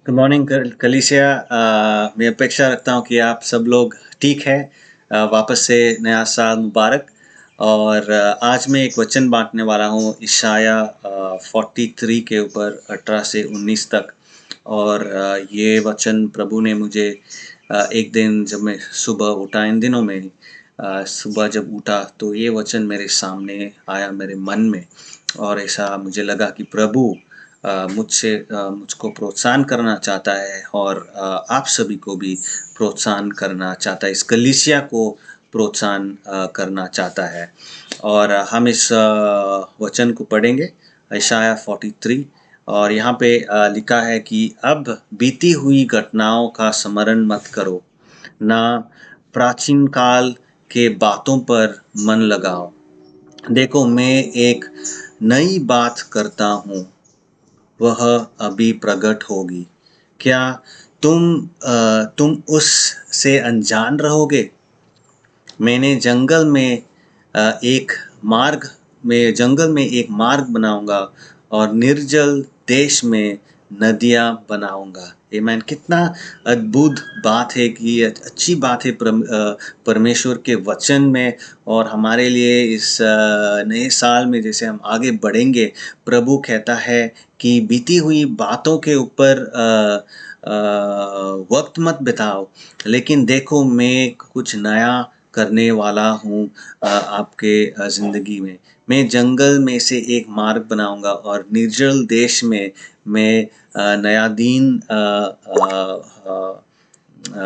Good morning कलिसिया। मैं अपेक्षा रखता हूँ कि आप सब लोग ठीक हैं। वापस से नया साल मुबारक। और आज मैं एक वचन बांटने वाला हूँ इशाया 43 के ऊपर 18 से 19 तक। और ये वचन प्रभु ने मुझे एक दिन जब मैं सुबह उठा, इन दिनों में ही सुबह जब उठा तो ये वचन मेरे सामने आया मेरे मन में। और ऐसा मुझे लगा कि प्रभु मुझको प्रोत्साहन करना चाहता है और आप सभी को भी प्रोत्साहन करना चाहता है, इस कलीसिया को प्रोत्साहन करना चाहता है। और हम इस वचन को पढ़ेंगे, इशाया 43। और यहाँ पे लिखा है कि अब बीती हुई घटनाओं का स्मरण मत करो, ना प्राचीन काल के बातों पर मन लगाओ। देखो, मैं एक नई बात करता हूँ, वह अभी प्रकट होगी। क्या तुम उस से अनजान रहोगे? मैंने एक मार्ग जंगल में एक मार्ग बनाऊंगा और निर्जल देश में नदियां बनाऊंगा। आमीन। कितना अद्भुत बात है कि अच्छी बात है परमेश्वर के वचन में। और हमारे लिए इस नए साल में जैसे हम आगे बढ़ेंगे, प्रभु कहता है कि बीती हुई बातों के ऊपर वक्त मत बिताओ, लेकिन देखो मैं कुछ नया करने वाला हूँ आपके ज़िंदगी में। मैं जंगल में से एक मार्ग बनाऊंगा और निर्जल देश में मैं नया दिन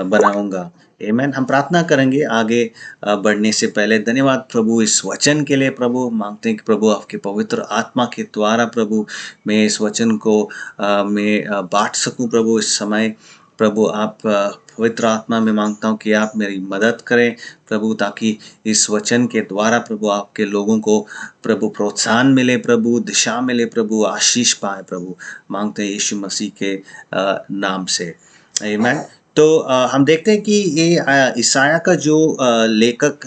बनाऊंगा। आमीन। हम प्रार्थना करेंगे आगे बढ़ने से पहले। धन्यवाद प्रभु इस वचन के लिए। प्रभु मांगते हैं कि प्रभु आपके पवित्र आत्मा के द्वारा प्रभु मैं इस वचन को मैं बांट सकूं। प्रभु इस समय प्रभु आप पवित्र आत्मा में मांगता हूं कि आप मेरी मदद करें प्रभु, ताकि इस वचन के द्वारा प्रभु आपके लोगों को प्रभु प्रोत्साहन मिले, प्रभु दिशा मिले, प्रभु आशीष पाए। प्रभु मांगते हैं यीशु मसीह के नाम से, आमीन। तो हम देखते हैं कि ये ईसाया का जो लेखक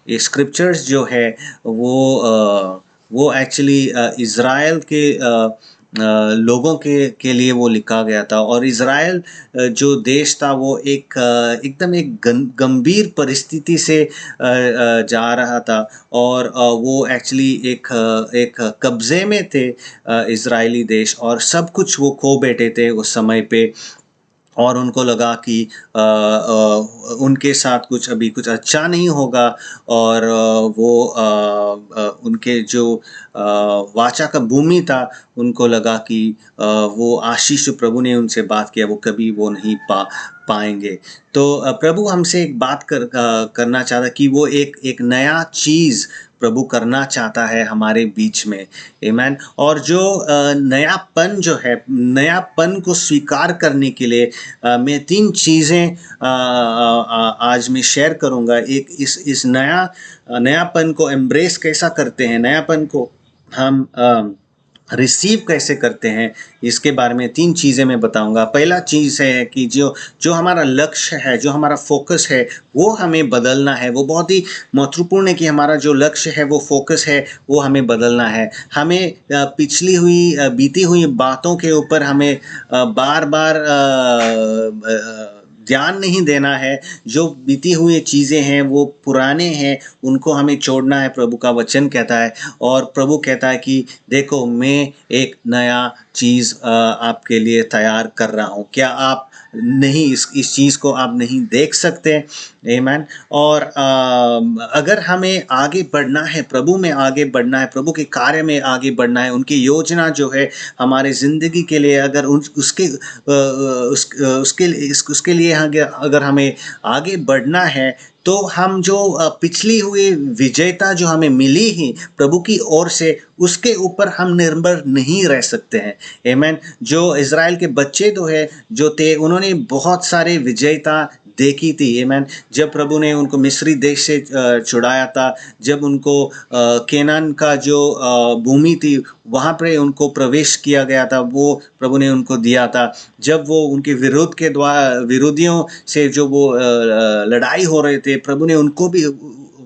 ये स्क्रिप्चर्स जो है वो एक्चुअली इज़राइल के लोगों के लिए वो लिखा गया था। और इज़राइल जो देश था वो एकदम एक गंभीर परिस्थिति से जा रहा था। और वो एक्चुअली एक कब्जे में थे इज़राइली देश, और सब कुछ वो खो बैठे थे उस समय पे। और उनको लगा कि उनके साथ कुछ अच्छा नहीं होगा। और उनके जो वाचा का भूमि था, उनको लगा कि वो आशीष प्रभु ने उनसे बात किया वो कभी वो नहीं पाएंगे। तो प्रभु हमसे एक बात करना चाहता कि वो एक नया चीज़ प्रभु करना चाहता है हमारे बीच में। आमीन। और जो नयापन जो है, नयापन को स्वीकार करने के लिए मैं 3 चीज़ें आज मैं शेयर करूँगा। एक इस नयापन को एम्ब्रेस कैसा करते हैं, नयापन को हम रिसीव कैसे करते हैं, इसके बारे में 3 चीज़ें मैं बताऊंगा। पहला चीज़ है कि जो हमारा लक्ष्य है, जो हमारा फोकस है, वो हमें बदलना है। वो बहुत ही महत्वपूर्ण है कि हमारा जो लक्ष्य है, वो फोकस है, वो हमें बदलना है। हमें बीती हुई बातों के ऊपर हमें बार बार ध्यान नहीं देना है। जो बीती हुई चीज़ें हैं वो पुराने हैं, उनको हमें छोड़ना है, प्रभु का वचन कहता है। और प्रभु कहता है कि देखो मैं एक नया चीज़ आपके लिए तैयार कर रहा हूँ। क्या आप नहीं इस चीज़ को आप नहीं देख सकते? आमीन। और अगर हमें आगे बढ़ना है, प्रभु में आगे बढ़ना है, प्रभु के कार्य में आगे बढ़ना है, उनकी योजना जो है हमारे ज़िंदगी के लिए, अगर उसके लिए अगर हमें आगे बढ़ना है, तो हम जो पिछली हुई विजेता जो हमें मिली ही प्रभु की ओर से, उसके ऊपर हम निर्भर नहीं रह सकते हैं। आमीन। जो इज़राइल के बच्चे तो है जो थे, उन्होंने बहुत सारे विजेता देखी थी। आमीन। जब प्रभु ने उनको मिस्री देश से छुड़ाया था, जब उनको केनान का जो भूमि थी वहाँ पे उनको प्रवेश किया गया था, वो प्रभु ने उनको दिया था। जब वो उनके विरोधियों से जो वो लड़ाई हो रहे थे, प्रभु ने उनको भी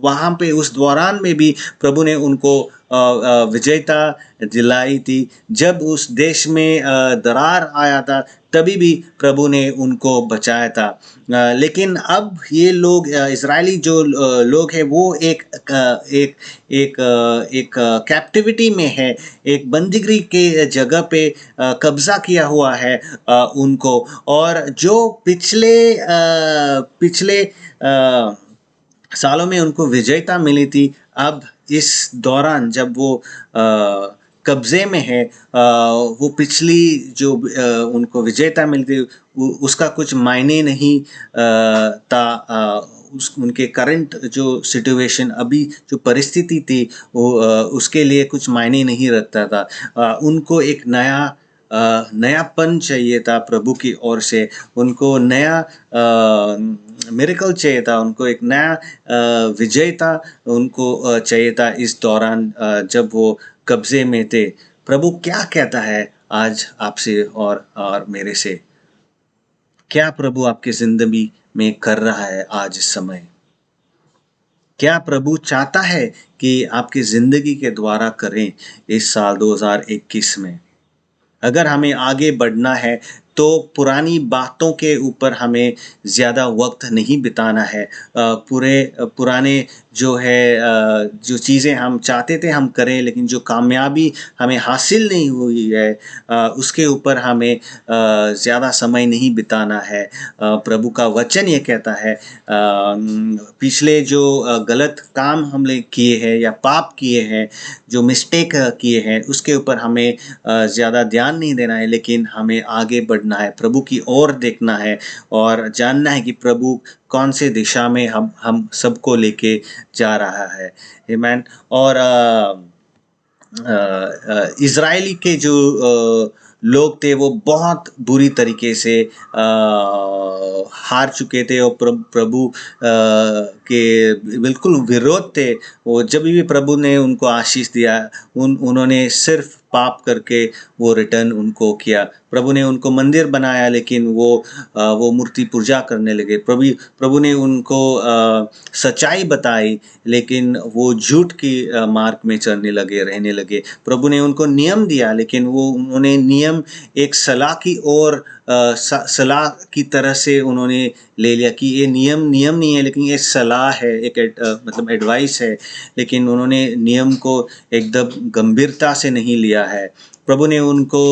वहाँ पे उस दौरान में भी प्रभु ने उनको विजेयता दिलाई थी। जब उस देश में दरार आया था, तभी भी प्रभु ने उनको बचाया था। लेकिन अब ये लोग इज़राइली जो लोग हैं वो एक कैप्टिविटी में है, एक बंदीगृह के जगह पे कब्ज़ा किया हुआ है उनको। और जो पिछले सालों में उनको विजेयता मिली थी, अब इस दौरान जब वो कब्ज़े में है, वो पिछली जो उनको विजेयता मिली थी उसका कुछ मायने नहीं था। उनके करंट जो सिचुएशन, अभी जो परिस्थिति थी वो उसके लिए कुछ मायने नहीं रखता था। उनको एक नयापन चाहिए था प्रभु की ओर से। उनको नया मिरेकल चाहिए था, उनको एक नया विजेयता उनको चाहिए था इस दौरान जब वो कब्जे में थे। प्रभु क्या कहता है आज आपसे और मेरे से? क्या प्रभु आपकी जिंदगी में कर रहा है आज इस समय? क्या प्रभु चाहता है कि आपकी जिंदगी के द्वारा करें इस साल 2021 में? अगर हमें आगे बढ़ना है तो पुरानी बातों के ऊपर हमें ज़्यादा वक्त नहीं बिताना है। पुराने जो है जो चीज़ें हम चाहते थे हम करें, लेकिन जो कामयाबी हमें हासिल नहीं हुई है उसके ऊपर हमें ज़्यादा समय नहीं बिताना है। प्रभु का वचन ये कहता है पिछले जो गलत काम हमने किए हैं या पाप किए हैं, जो मिस्टेक किए हैं, उसके ऊपर हमें ज़्यादा ध्यान नहीं देना है, लेकिन हमें आगे बढ़ना है, प्रभु की ओर देखना है और जानना है कि प्रभु कौन से दिशा में हम सबको लेके जा रहा है। आमीन। और इज़राइली के जो लोग थे वो बहुत बुरी तरीके से हार चुके थे और प्रभु के बिल्कुल विरोध थे। वो जब भी प्रभु ने उनको आशीष दिया, उन्होंने सिर्फ पाप करके वो रिटर्न उनको किया। प्रभु ने उनको मंदिर बनाया, लेकिन वो मूर्ति पूजा करने लगे। प्रभु ने उनको सच्चाई बताई, लेकिन वो झूठ की मार्ग में चलने लगे, रहने लगे। प्रभु ने उनको नियम दिया, लेकिन उन्होंने नियम एक सलाह की ओर सलाह की तरह से उन्होंने ले लिया कि ये नियम नहीं है, लेकिन ये सलाह है, मतलब एडवाइस है। लेकिन उन्होंने नियम को एकदम गंभीरता से नहीं लिया है। प्रभु ने उनको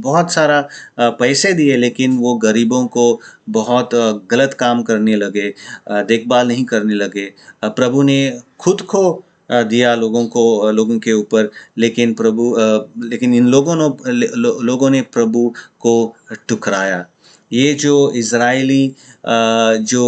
बहुत सारा पैसे दिए, लेकिन वो गरीबों को बहुत गलत काम करने लगे, देखभाल नहीं करने लगे। प्रभु ने खुद को दिया लोगों के ऊपर, लेकिन इन लोगों ने प्रभु को ठुकराया। ये जो इज़राइली जो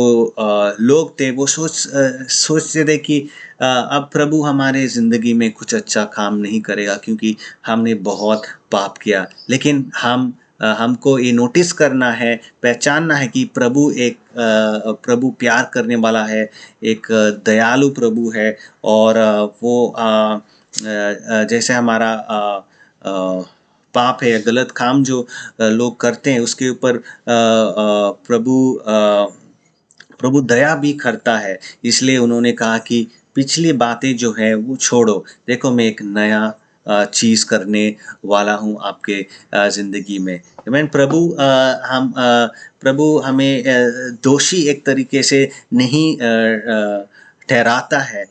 लोग थे वो सोचते थे कि अब प्रभु हमारे ज़िंदगी में कुछ अच्छा काम नहीं करेगा, क्योंकि हमने बहुत पाप किया। लेकिन हमको ये नोटिस करना है, पहचानना है कि प्रभु प्यार करने वाला है, एक दयालु प्रभु है। और वो जैसे हमारा पाप है या गलत काम जो लोग करते हैं उसके ऊपर प्रभु दया भी करता है। इसलिए उन्होंने कहा कि पिछली बातें जो है वो छोड़ो, देखो मैं एक नया चीज़ करने वाला हूँ आपके ज़िंदगी में। आमीन। प्रभु हमें दोषी एक तरीके से नहीं ठहराता है,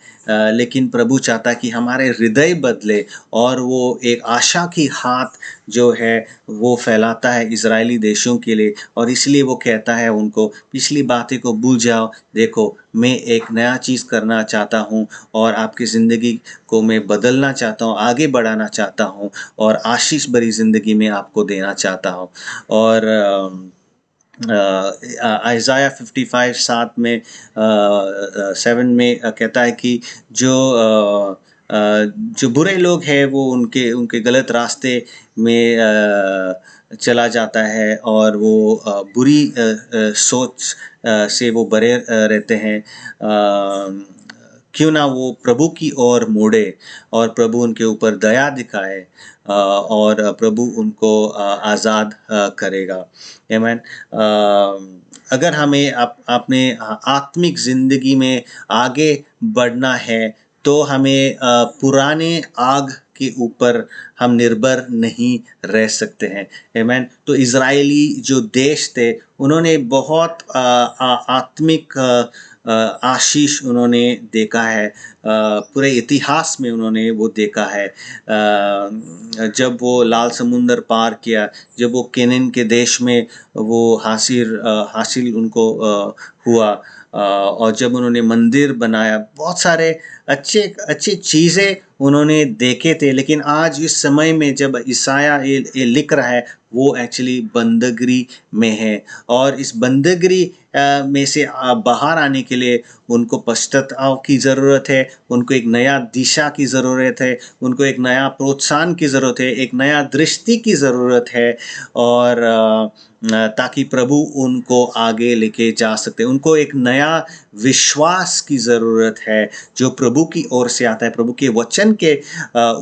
लेकिन प्रभु चाहता है कि हमारे हृदय बदले और वो एक आशा की हाथ जो है वो फैलाता है इज़राइली देशों के लिए। और इसलिए वो कहता है उनको, पिछली बातें को भूल जाओ, देखो मैं एक नया चीज़ करना चाहता हूँ और आपकी ज़िंदगी को मैं बदलना चाहता हूँ, आगे बढ़ाना चाहता हूँ और आशीष भरी ज़िंदगी में आपको देना चाहता हूँ। और आइज़ाया 55:7 में 7 में कहता है कि जो बुरे लोग हैं वो उनके गलत रास्ते में चला जाता है और वो बुरी सोच से वो बरे रहते हैं। क्यों ना वो प्रभु की ओर मुड़े और प्रभु उनके ऊपर दया दिखाए और प्रभु उनको आज़ाद करेगा। आमीन। अगर हमें अपने आत्मिक ज़िंदगी में आगे बढ़ना है, तो हमें पुराने आग के ऊपर हम निर्भर नहीं रह सकते हैं। आमीन। तो इज़राइली जो देश थे, उन्होंने बहुत आत्मिक आशीष उन्होंने देखा है। पूरे इतिहास में उन्होंने वो देखा है। जब वो लाल समुंदर पार किया, जब वो केनन के देश में वो हासिल उनको हुआ, और जब उन्होंने मंदिर बनाया, बहुत सारे अच्छे अच्छी चीज़ें उन्होंने देखे थे। लेकिन आज इस समय में जब ईसाया ये लिख रहा है, वो एक्चुअली बंदगरी में है, और इस बंदगरी में से बाहर आने के लिए उनको पश्चाताप की ज़रूरत है, उनको एक नया दिशा की ज़रूरत है, उनको एक नया प्रोत्साहन की ज़रूरत है, एक नया दृष्टि की ज़रूरत है, और ताकि प्रभु उनको आगे लेके जा सकते हैं। उनको एक नया विश्वास की ज़रूरत है, जो प्रभु की ओर से आता है, प्रभु के वचन के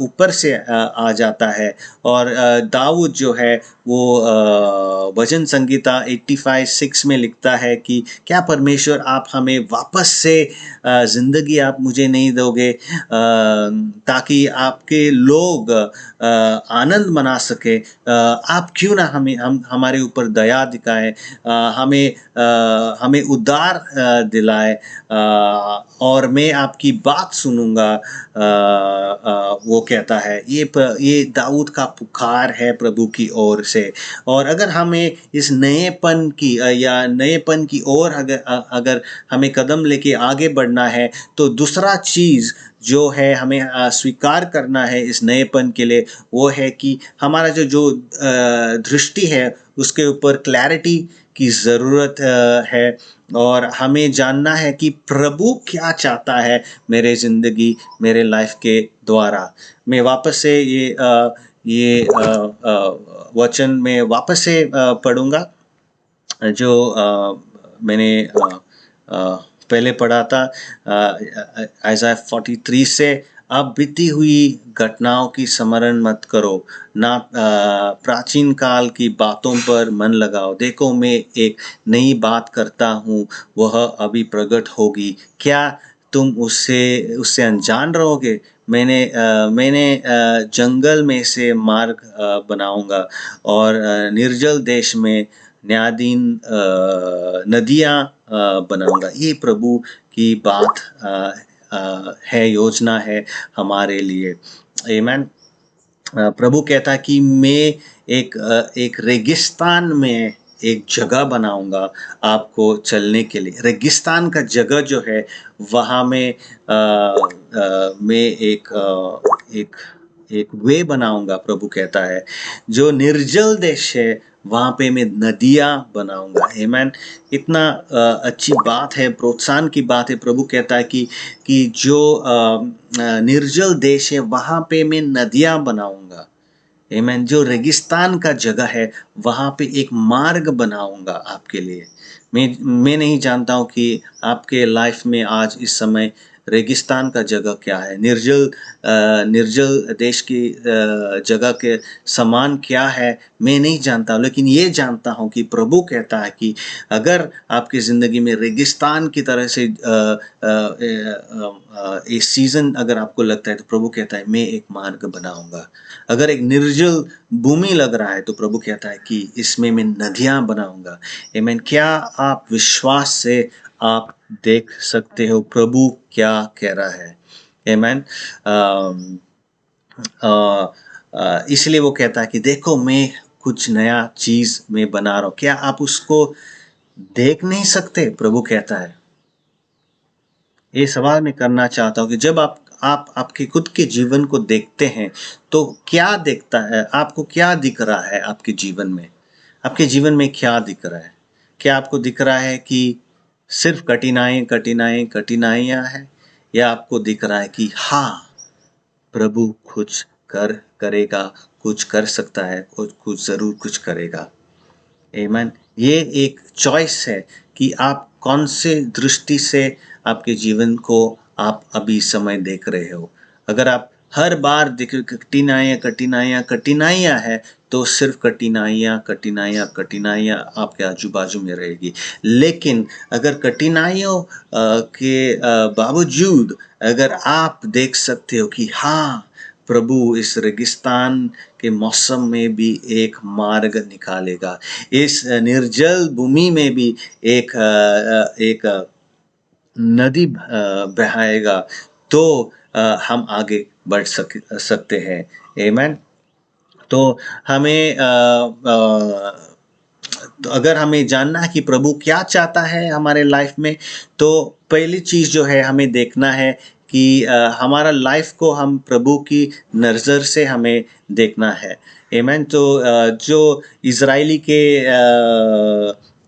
ऊपर से आ जाता है। और दाऊद जो है वो भजन संगीता 85:6 में लिखता है कि क्या परमेश्वर आप हमें वापस से ज़िंदगी आप मुझे नहीं दोगे, ताकि आपके लोग आनंद मना सके। आप क्यों ना हमारे ऊपर दया दिखाए, हमें उद्धार दिलाए, और मैं आपकी बात सुनूंगा। वो कहता है, ये दाऊद का पुकार है प्रभु की ओर से। और अगर हमें इस नएपन की या नएपन की ओर अगर हमें कदम लेके आगे बढ़ना है, तो दूसरा चीज़ जो है हमें स्वीकार करना है इस नएपन के लिए, वो है कि हमारा जो दृष्टि है उसके ऊपर क्लैरिटी की ज़रूरत है, और हमें जानना है कि प्रभु क्या चाहता है मेरे ज़िंदगी, मेरे लाइफ के द्वारा। मैं वापस से वचन में वापस से पढ़ूंगा, जो मैंने पहले पढ़ा था, आइज़ाया 43 से। अब बीती हुई घटनाओं की स्मरण मत करो, ना प्राचीन काल की बातों पर मन लगाओ। देखो, मैं एक नई बात करता हूँ, वह अभी प्रकट होगी। क्या तुम उससे अनजान रहोगे? मैंने जंगल में से मार्ग बनाऊंगा, और निर्जल देश में न्यायाधीन नदियाँ बनाऊंगा। ये प्रभु की बात है, योजना है हमारे लिए। आमीन। प्रभु कहता है कि मैं एक रेगिस्तान में एक जगह बनाऊंगा आपको चलने के लिए। रेगिस्तान का जगह जो है, वहाँ में मैं एक वे बनाऊंगा, प्रभु कहता है। जो निर्जल देश है, वहाँ पे मैं नदियाँ बनाऊंगा। आमीन। इतना अच्छी बात है, प्रोत्साहन की बात है। प्रभु कहता है कि जो निर्जल देश है, वहाँ पे मैं नदियाँ बनाऊंगा। आमीन। जो रेगिस्तान का जगह है, वहाँ पे एक मार्ग बनाऊंगा आपके लिए। मैं नहीं जानता हूँ कि आपके लाइफ में आज इस समय रेगिस्तान का जगह क्या है, निर्जल देश की जगह के समान क्या है, मैं नहीं जानता। लेकिन ये जानता हूँ कि प्रभु कहता है कि अगर आपकी ज़िंदगी में रेगिस्तान की तरह से इस सीज़न अगर आपको लगता है, तो प्रभु कहता है मैं एक मार्ग बनाऊंगा। अगर एक निर्जल भूमि लग रहा है, तो प्रभु कहता है कि इसमें मैं नदियाँ बनाऊंगा। आमीन। क्या आप विश्वास से आप देख सकते हो प्रभु क्या कह रहा है? आमीन। इसलिए वो कहता है कि देखो, मैं कुछ नया चीज़ मैं बना रहा हूँ। क्या आप उसको देख नहीं सकते? प्रभु कहता है। ये सवाल मैं करना चाहता हूँ कि जब आप आपके खुद के जीवन को देखते हैं, तो क्या दिखता है आपको? क्या दिख रहा है आपके जीवन में? आपके जीवन में क्या दिख रहा है? क्या आपको दिख रहा है कि सिर्फ कठिनाइयाँ हैं, या आपको दिख रहा है कि हाँ, प्रभु कुछ करेगा, कुछ कर सकता है, कुछ ज़रूर कुछ करेगा। आमीन। ये एक चॉइस है कि आप कौन से दृष्टि से आपके जीवन को आप अभी समय देख रहे हो। अगर आप हर बार कठिनाइयाँ है, तो तो सिर्फ कठिनाइयाँ, कठिनाइयाँ, कठिनाइयाँ आपके आजू-बाजू में रहेगी। लेकिन अगर कठिनाइयों के बावजूद अगर आप देख सकते हो कि हाँ, प्रभु इस रेगिस्तान के मौसम में भी एक मार्ग निकालेगा। इस निर्जल भूमि में भी एक नदी बहाएगा, तो हम आगे बढ़ सकते हैं। आमेन। तो हमें तो अगर हमें जानना है कि प्रभु क्या चाहता है हमारे लाइफ में, तो पहली चीज़ जो है हमें देखना है कि हमारा लाइफ को हम प्रभु की नज़र से हमें देखना है। आमेन। तो जो इज़राइली के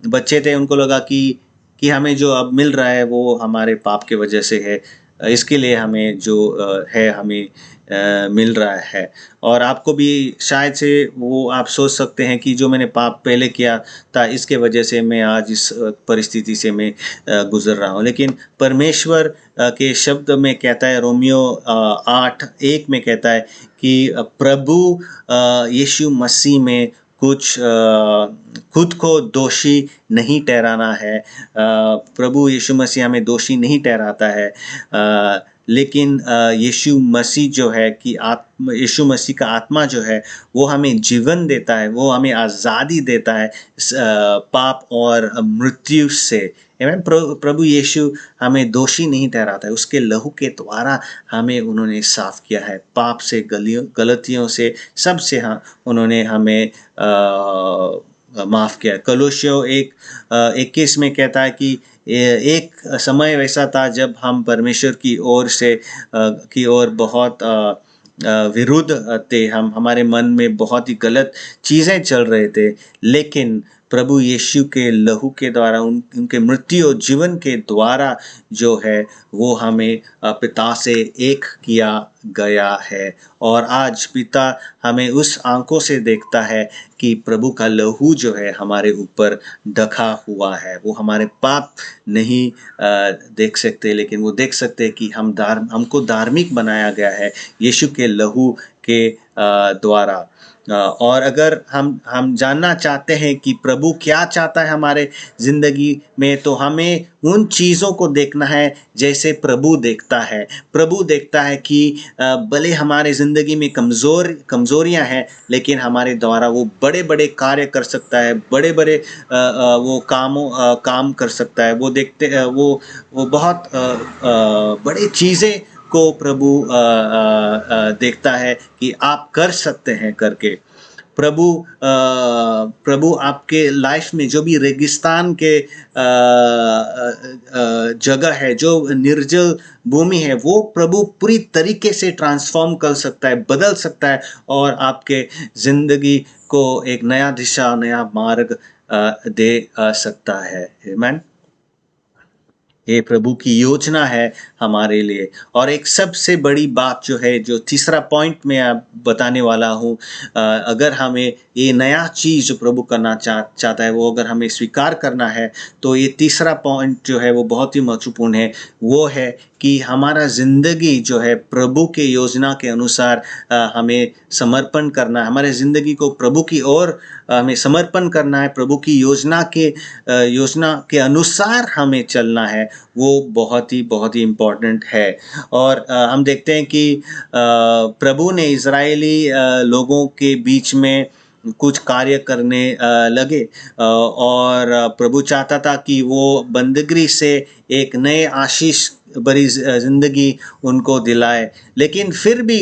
बच्चे थे उनको लगा कि हमें जो अब मिल रहा है वो हमारे पाप के वजह से है। इसके लिए हमें जो है हमें मिल रहा है। और आपको भी शायद से वो आप सोच सकते हैं कि जो मैंने पाप पहले किया था इसके वजह से मैं आज इस परिस्थिति से मैं गुज़र रहा हूँ। लेकिन परमेश्वर के शब्द में कहता है, रोमियो 8:1 में कहता है कि प्रभु यीशु मसीह में कुछ खुद को दोषी नहीं ठहराना है। प्रभु यीशु मसीह हमें दोषी नहीं ठहराता है। लेकिन यीशु मसीह जो है कि यीशु मसीह का आत्मा जो है वो हमें जीवन देता है, वो हमें आज़ादी देता है पाप और मृत्यु से। आमीन। प्रभु यीशु हमें दोषी नहीं ठहराता है, उसके लहू के द्वारा हमें उन्होंने साफ किया है पाप से, गलतियों से, सब से। हाँ, उन्होंने हमें माफ़ किया। कलोसियों 1:21 में कहता है कि एक समय वैसा था जब हम परमेश्वर की ओर बहुत विरुद्ध थे। हमारे मन में बहुत ही गलत चीज़ें चल रहे थे, लेकिन प्रभु यीशु के लहू के द्वारा, उनके मृत्यु और जीवन के द्वारा जो है वो हमें पिता से एक किया गया है। और आज पिता हमें उस आंखों से देखता है कि प्रभु का लहू जो है हमारे ऊपर ढका हुआ है। वो हमारे पाप नहीं देख सकते, लेकिन वो देख सकते हैं कि हमको धार्मिक बनाया गया है यीशु के लहू के द्वारा। और अगर हम जानना चाहते हैं कि प्रभु क्या चाहता है हमारे ज़िंदगी में, तो हमें उन चीज़ों को देखना है जैसे प्रभु देखता है। प्रभु देखता है कि भले हमारे ज़िंदगी में कमज़ोरियाँ हैं, लेकिन हमारे द्वारा वो बड़े-बड़े कार्य कर सकता है, बड़े-बड़े वो काम कर सकता है। वो बहुत बड़ी चीज़ें को प्रभु देखता है कि आप कर सकते हैं करके। प्रभु आपके लाइफ में जो भी रेगिस्तान के जगह है, जो निर्जल भूमि है, वो प्रभु पूरी तरीके से ट्रांसफॉर्म कर सकता है, बदल सकता है और आपके ज़िंदगी को एक नया दिशा, नया मार्ग दे सकता है। आमीन। ये प्रभु की योजना है हमारे लिए। और एक सबसे बड़ी बात जो है, जो तीसरा पॉइंट मैं आप बताने वाला हूँ, अगर हमें ये नया चीज़ जो प्रभु करना चाहता है वो अगर हमें स्वीकार करना है, तो ये तीसरा पॉइंट जो है वो बहुत ही महत्वपूर्ण है। वो है कि हमारा ज़िंदगी जो है प्रभु के योजना के अनुसार हमें समर्पण करना है। हमारे ज़िंदगी को प्रभु की ओर हमें समर्पण करना है, प्रभु की योजना के अनुसार हमें चलना है। वो बहुत ही इम्पोर्टेंट है। और हम देखते हैं कि प्रभु ने इज़राइली लोगों के बीच में कुछ कार्य करने लगे, और प्रभु चाहता था कि वो बंदगी से एक नए आशीष भरी ज़िंदगी उनको दिलाए। लेकिन फिर भी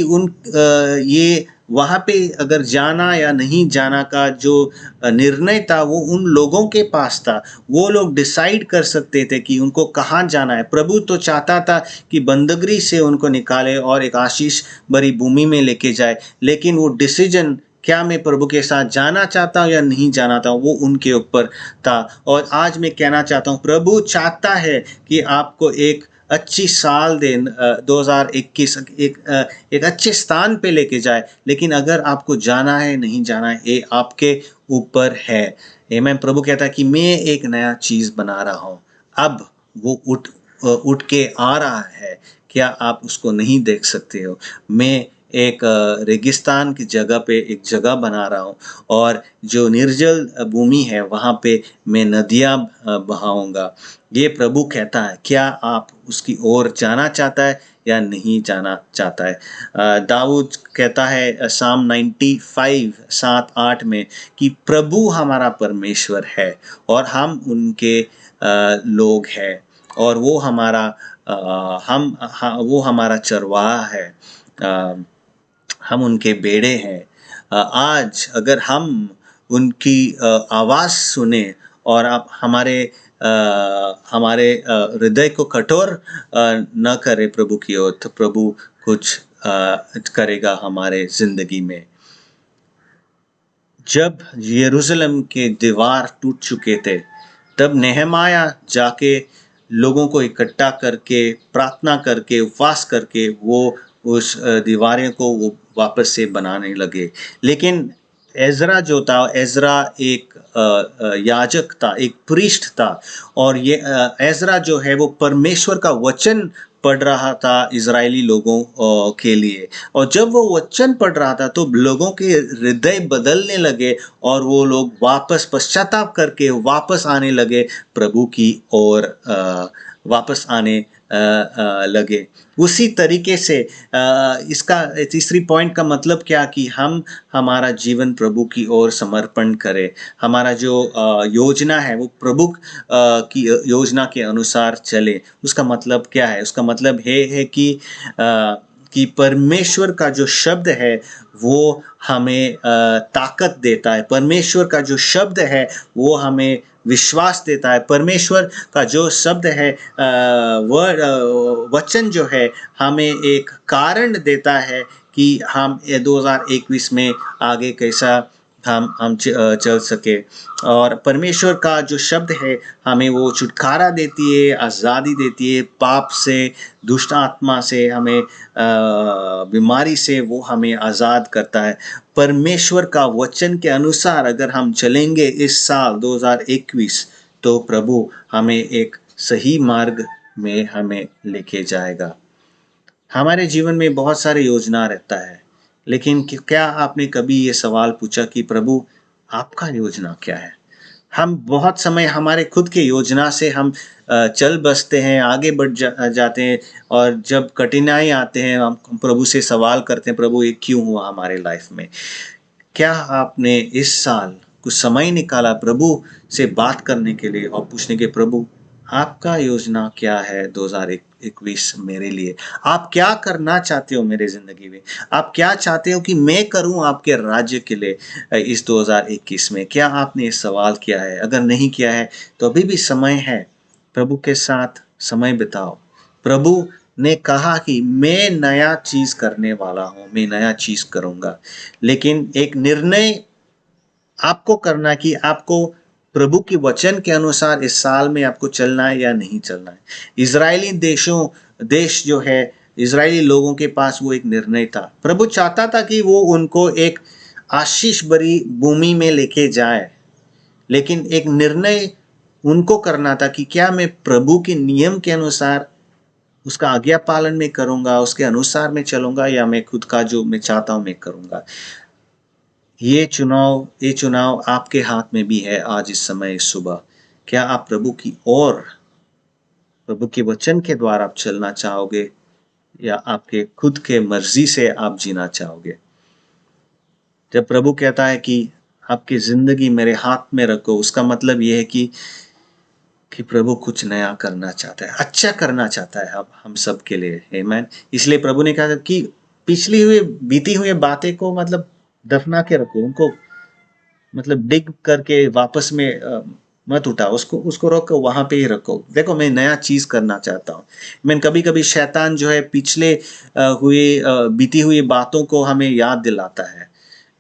ये वहाँ पे अगर जाना या नहीं जाना का जो निर्णय था वो उन लोगों के पास था। वो लोग डिसाइड कर सकते थे कि उनको कहाँ जाना है। प्रभु तो चाहता था कि बंदगी से उनको निकाले और एक आशीष भरी भूमि में लेके जाए, लेकिन वो डिसीजन, क्या मैं प्रभु के साथ जाना चाहता हूँ या नहीं जाना चाहता हूँ, वो उनके ऊपर था। और आज मैं कहना चाहता हूँ, प्रभु चाहता है कि आपको एक अच्छी साल 2021 एक अच्छे स्थान पे लेके जाए, लेकिन अगर आपको जाना है नहीं जाना है ये आपके ऊपर है। आमीन। प्रभु कहता है कि मैं एक नया चीज़ बना रहा हूँ, अब वो उठ के आ रहा है, क्या आप उसको नहीं देख सकते हो? मैं एक रेगिस्तान की जगह पे एक जगह बना रहा हूँ और जो निर्जल भूमि है वहाँ पे मैं नदियाँ बहाऊँगा। ये प्रभु कहता है, क्या आप उसकी ओर जाना चाहता है या नहीं जाना चाहता है? दाऊद कहता है साम 95 7-8 में कि प्रभु हमारा परमेश्वर है और हम उनके लोग हैं और वो हमारा वो हमारा चरवाहा है। अ, हम उनके बेड़े हैं। आज अगर हम उनकी आवाज़ सुने और आप हमारे हृदय को कठोर न करे प्रभु की ओर, तो प्रभु कुछ करेगा हमारे ज़िंदगी में। जब यरूशलेम के दीवार टूट चुके थे, तब नेहमाया जाके लोगों को इकट्ठा करके, प्रार्थना करके, उपवास करके वो उस दीवारें को वो वापस से बनाने लगे। लेकिन एज़रा जो था, एज़रा एक याजक था, एक प्रीस्ट था और ये एज़रा जो है वो परमेश्वर का वचन पढ़ रहा था इज़राइली लोगों के लिए। और जब वो वचन पढ़ रहा था तो लोगों के हृदय बदलने लगे और वो लोग वापस पश्चाताप करके वापस आने लगे प्रभु की ओर, वापस आने लगे। उसी तरीके से इसका तीसरी पॉइंट का मतलब क्या कि हम हमारा जीवन प्रभु की ओर समर्पण करें। हमारा जो योजना है वो प्रभु की योजना के अनुसार चले। उसका मतलब क्या है? उसका मतलब ये है कि परमेश्वर का जो शब्द है वो हमें ताकत देता है। परमेश्वर का जो शब्द है वो हमें विश्वास देता है। परमेश्वर का जो शब्द है वचन जो है हमें एक कारण देता है कि हम 2021 में आगे कैसा हम चल सके। और परमेश्वर का जो शब्द है हमें वो छुटकारा देती है, आज़ादी देती है पाप से, दुष्ट आत्मा से, हमें बीमारी से वो हमें आज़ाद करता है। परमेश्वर का वचन के अनुसार अगर हम चलेंगे इस साल 2021 तो प्रभु हमें एक सही मार्ग में हमें लेके जाएगा। हमारे जीवन में बहुत सारे योजना रहता है, लेकिन क्या आपने कभी ये सवाल पूछा कि प्रभु आपका योजना क्या है? हम बहुत समय हमारे खुद के योजना से हम चल बसते हैं, आगे बढ़ जाते हैं और जब कठिनाई आते हैं हम प्रभु से सवाल करते हैं, प्रभु ये क्यों हुआ हमारे लाइफ में? क्या आपने इस साल कुछ समय निकाला प्रभु से बात करने के लिए और पूछने के प्रभु आपका योजना क्या है 2021 मेरे लिए? आप क्या करना चाहते हो मेरे ज़िंदगी में? आप क्या चाहते हो कि मैं करूँ आपके राज्य के लिए इस 2021 में? क्या आपने ये सवाल किया है? अगर नहीं किया है तो अभी भी समय है, प्रभु के साथ समय बिताओ। प्रभु ने कहा कि मैं नया चीज़ करने वाला हूँ, मैं नया चीज़ करूँगा। लेकिन एक निर्णय आपको करना है कि आपको प्रभु के वचन के अनुसार इस साल में आपको चलना है या नहीं चलना है। इज़राइली देश जो है, इज़राइली लोगों के पास वो एक निर्णय था। प्रभु चाहता था कि वो उनको एक आशीष भरी भूमि में लेके जाए, लेकिन एक निर्णय उनको करना था कि क्या मैं प्रभु के नियम के अनुसार उसका आज्ञा पालन में करूँगा, उसके अनुसार मैं चलूँगा या मैं खुद का जो मैं चाहता हूँ मैं करूँगा। ये चुनाव आपके हाथ में भी है आज इस समय, इस सुबह। क्या आप प्रभु की ओर, प्रभु के वचन के द्वारा आप चलना चाहोगे या आपके खुद के मर्जी से आप जीना चाहोगे? जब प्रभु कहता है कि आपकी ज़िंदगी मेरे हाथ में रखो, उसका मतलब ये है कि प्रभु कुछ नया करना चाहता है, अच्छा करना चाहता है हम सब के लिए। आमीन। इसलिए प्रभु ने कहा कि बीती हुई बातें को मतलब दफना के रखो, उनको मतलब डिग करके वापस में मत उठाओ, उसको रखो, वहां पे ही रखो। देखो मैं नया चीज करना चाहता हूँ। मैं कभी-कभी शैतान जो है पिछले बीती हुई बातों को हमें याद दिलाता है।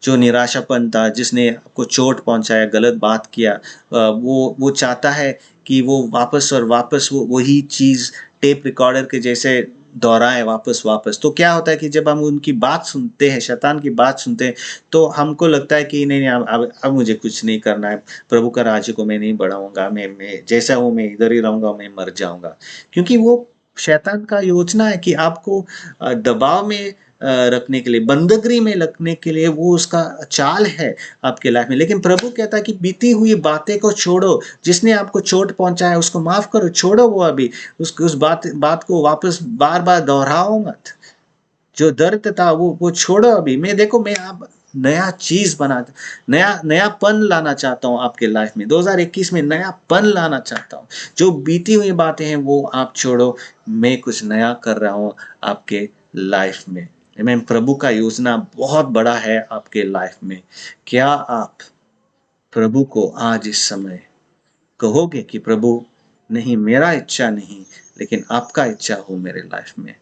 जो निराशापन था, जिसने आपको चोट पहुंचाया, गलत बात किया, वो चाहता है कि वो वापस और वापस वो वही चीज टेप रिकॉर्डर के जैसे दोहराए वापस। तो क्या होता है कि जब हम उनकी बात सुनते हैं, शैतान की बात सुनते हैं, तो हमको लगता है कि नहीं अब मुझे कुछ नहीं करना है, प्रभु का राज्य को मैं नहीं बढ़ाऊंगा, मैं जैसा हूँ मैं इधर ही रहूंगा, मैं मर जाऊंगा। क्योंकि वो शैतान का योजना है कि आपको दबाव में रखने के लिए, बंदगरी में रखने के लिए वो उसका चाल है आपके लाइफ में। लेकिन प्रभु कहता है कि बीती हुई बातें को छोड़ो, जिसने आपको चोट पहुँचाया उसको माफ़ करो, छोड़ो वो अभी, उस बात बात को वापस बार-बार दोहराओ मत। जो दर्द था वो छोड़ो अभी। मैं देखो मैं आप नया चीज़ बना नयापन लाना चाहता हूँ आपके लाइफ में। 2021 में नयापन लाना चाहता हूँ। जो बीती हुई बातें हैं वो आप छोड़ो, मैं कुछ नया कर रहा हूँ आपके लाइफ में। आमीन। प्रभु का योजना बहुत बड़ा है आपके लाइफ में। क्या आप प्रभु को आज इस समय कहोगे कि प्रभु, नहीं मेरा इच्छा नहीं, लेकिन आपका इच्छा हो मेरे लाइफ में?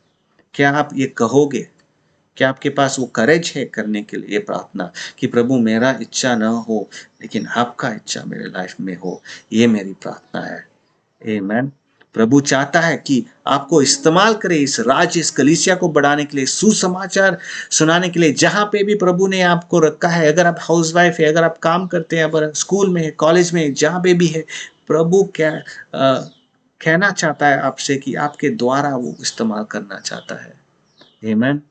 क्या आप ये कहोगे? क्या आपके पास वो करेज है करने के लिए प्रार्थना कि प्रभु मेरा इच्छा ना हो, लेकिन आपका इच्छा मेरे लाइफ में हो? ये मेरी प्रार्थना है। आमीन। प्रभु चाहता है कि आपको इस्तेमाल करे इस राज्य, इस कलीसिया को बढ़ाने के लिए, सुसमाचार सुनाने के लिए, जहाँ पे भी प्रभु ने आपको रखा है। अगर आप हाउसवाइफ है, अगर आप काम करते हैं, अगर स्कूल में है, कॉलेज में है, जहाँ पे भी है, प्रभु क्या कहना चाहता है आपसे कि आपके द्वारा वो इस्तेमाल करना चाहता है। आमीन।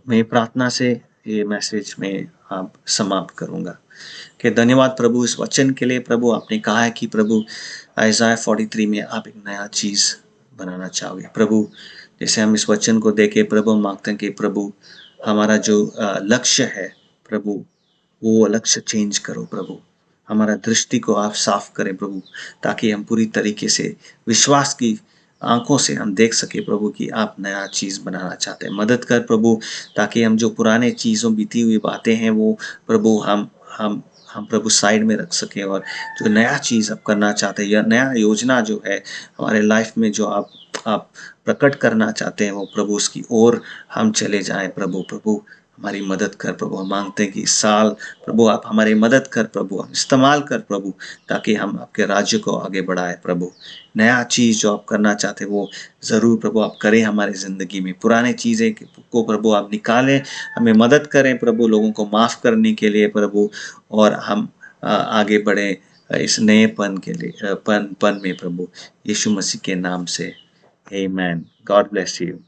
मैं प्रार्थना से ये मैसेज में आप समाप्त करूँगा कि धन्यवाद प्रभु इस वचन के लिए। प्रभु आपने कहा है कि प्रभु आइज़ाया 43 में आप एक नया चीज़ बनाना चाहोगे। प्रभु जैसे हम इस वचन को देखे प्रभु हम मांगते हैं कि प्रभु हमारा जो लक्ष्य है प्रभु, वो लक्ष्य चेंज करो प्रभु। हमारा दृष्टि को आप साफ करें प्रभु, ताकि हम पूरी तरीके से विश्वास की आँखों से हम देख सके प्रभु कि आप नया चीज़ बनाना चाहते हैं। मदद कर प्रभु, ताकि हम जो पुराने चीज़ों बीती हुई बातें हैं वो प्रभु हम हम प्रभु साइड में रख सकें, और जो नया चीज़ आप करना चाहते हैं या नया योजना जो है हमारे लाइफ में जो आप प्रकट करना चाहते हैं वो प्रभु उसकी ओर हम चले जाएं प्रभु। प्रभु हमारी मदद कर प्रभु। हम मांगते हैं कि इस साल प्रभु आप हमारी मदद कर प्रभु, हम इस्तेमाल कर प्रभु, ताकि हम आपके राज्य को आगे बढ़ाएं प्रभु। नया चीज़ जो आप करना चाहते हैं वो ज़रूर प्रभु आप करें हमारी ज़िंदगी में। पुराने चीज़ें को प्रभु आप निकालें, हमें मदद करें प्रभु लोगों को माफ़ करने के लिए प्रभु, और हम आगे बढ़ें इस नएपन के लिए पन में प्रभु, यीशु मसीह के नाम से। आमीन। God bless you.